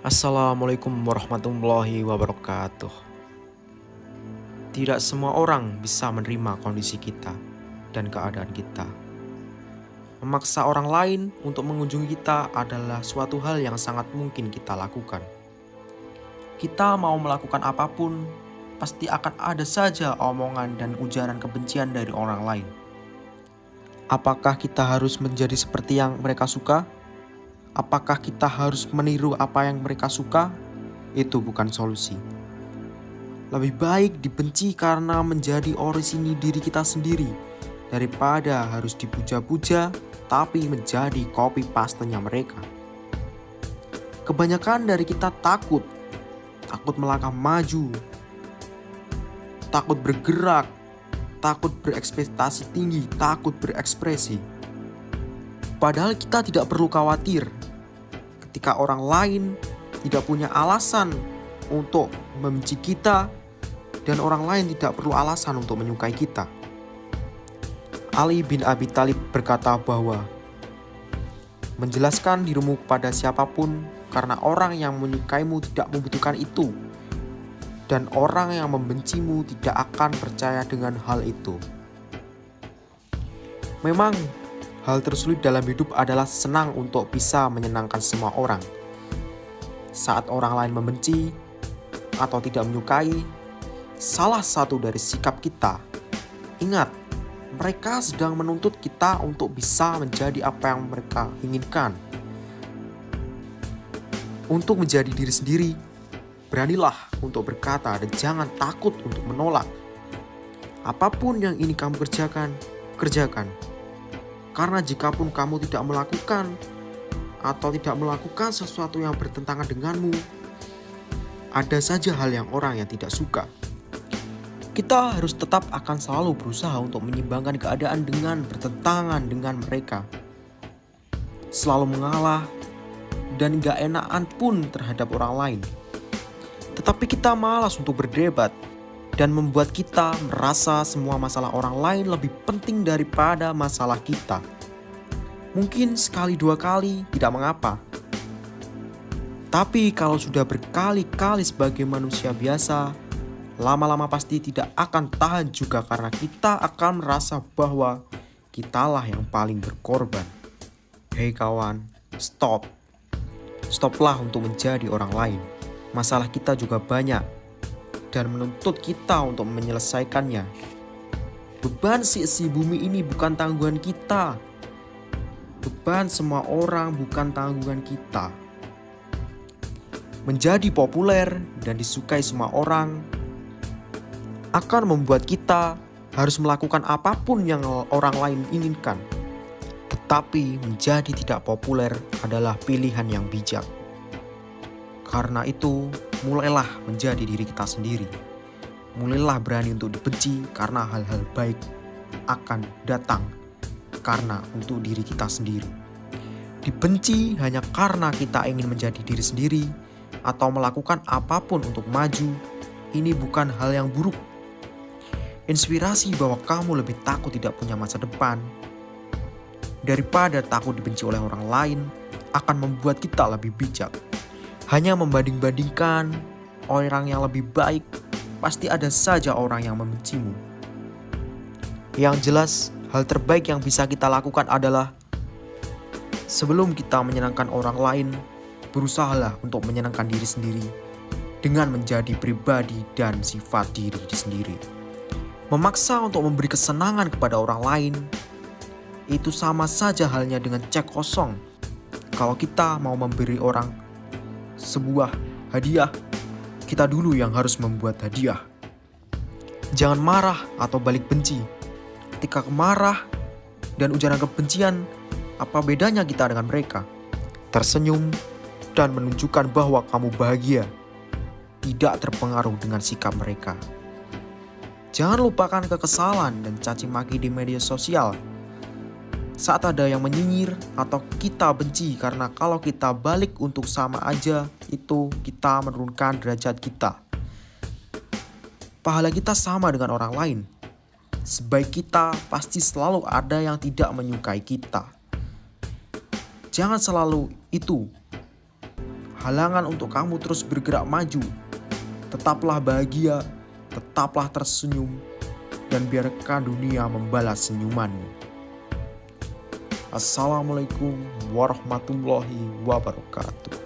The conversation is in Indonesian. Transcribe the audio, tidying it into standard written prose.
Assalamualaikum warahmatullahi wabarakatuh. Tidak semua orang bisa menerima kondisi kita dan keadaan kita. Memaksa orang lain untuk mengunjungi kita adalah suatu hal yang sangat mungkin kita lakukan. Kita mau melakukan apapun, pasti akan ada saja omongan dan ujaran kebencian dari orang lain. Apakah kita harus menjadi seperti yang mereka suka? Apakah kita harus meniru apa yang mereka suka? Itu bukan solusi. Lebih baik dibenci karena menjadi orisinil diri kita sendiri daripada harus dipuja-puja tapi menjadi copy pastenya mereka. Kebanyakan dari kita takut melangkah maju, takut bergerak, takut berekspektasi tinggi, takut berekspresi. Padahal kita tidak perlu khawatir ketika orang lain tidak punya alasan untuk membenci kita dan orang lain tidak perlu alasan untuk menyukai kita. Ali bin Abi Thalib berkata bahwa menjelaskan dirimu kepada siapapun karena orang yang menyukaimu tidak membutuhkan itu dan orang yang membencimu tidak akan percaya dengan hal itu. Memang hal tersulit dalam hidup adalah senang untuk bisa menyenangkan semua orang. Saat orang lain membenci atau tidak menyukai, salah satu dari sikap kita, ingat, mereka sedang menuntut kita untuk bisa menjadi apa yang mereka inginkan. Untuk menjadi diri sendiri, beranilah untuk berkata dan jangan takut untuk menolak. Apapun yang ingin kamu kerjakan, kerjakan. Karena jikapun kamu tidak melakukan atau tidak melakukan sesuatu yang bertentangan denganmu, ada saja hal yang orang yang tidak suka. Kita harus tetap akan selalu berusaha untuk menyeimbangkan keadaan dengan bertentangan dengan mereka. Selalu mengalah dan gak enakan pun terhadap orang lain. Tetapi kita malas untuk berdebat dan membuat kita merasa semua masalah orang lain lebih penting daripada masalah kita. Mungkin sekali dua kali tidak mengapa. Tapi kalau sudah berkali-kali sebagai manusia biasa, lama-lama pasti tidak akan tahan juga karena kita akan merasa bahwa kitalah yang paling berkorban. Hei kawan, stop. Stoplah untuk menjadi orang lain. Masalah kita juga banyak dan menuntut kita untuk menyelesaikannya. Beban si bumi ini bukan tanggungan kita. Beban semua orang bukan tanggungan kita. Menjadi populer dan disukai semua orang akan membuat kita harus melakukan apapun yang orang lain inginkan. Tetapi menjadi tidak populer adalah pilihan yang bijak. Karena itu, mulailah menjadi diri kita sendiri. Mulailah berani untuk dibenci karena hal-hal baik akan datang karena untuk diri kita sendiri. Dibenci hanya karena kita ingin menjadi diri sendiri atau melakukan apapun untuk maju, ini bukan hal yang buruk. Inspirasi bahwa kamu lebih takut tidak punya masa depan daripada takut dibenci oleh orang lain akan membuat kita lebih bijak. Hanya membanding-bandingkan orang yang lebih baik, pasti ada saja orang yang membencimu. Yang jelas, hal terbaik yang bisa kita lakukan adalah sebelum kita menyenangkan orang lain, berusahalah untuk menyenangkan diri sendiri dengan menjadi pribadi dan sifat diri sendiri. Memaksa untuk memberi kesenangan kepada orang lain, itu sama saja halnya dengan cek kosong. Kalau kita mau memberi orang sebuah hadiah, kita dulu yang harus membuat hadiah. Jangan marah atau balik benci. Ketika marah dan ujaran kebencian, apa bedanya kita dengan mereka? Tersenyum dan menunjukkan bahwa kamu bahagia, tidak terpengaruh dengan sikap mereka. Jangan lupakan kekesalan dan caci maki di media sosial. Saat ada yang menyinyir atau kita benci karena kalau kita balik untuk sama aja, itu kita menurunkan derajat kita. Pahala kita sama dengan orang lain. Sebaik kita pasti selalu ada yang tidak menyukai kita. Jangan selalu itu halangan untuk kamu terus bergerak maju. Tetaplah bahagia, tetaplah tersenyum, dan biarkan dunia membalas senyumanmu. Assalamualaikum warahmatullahi wabarakatuh.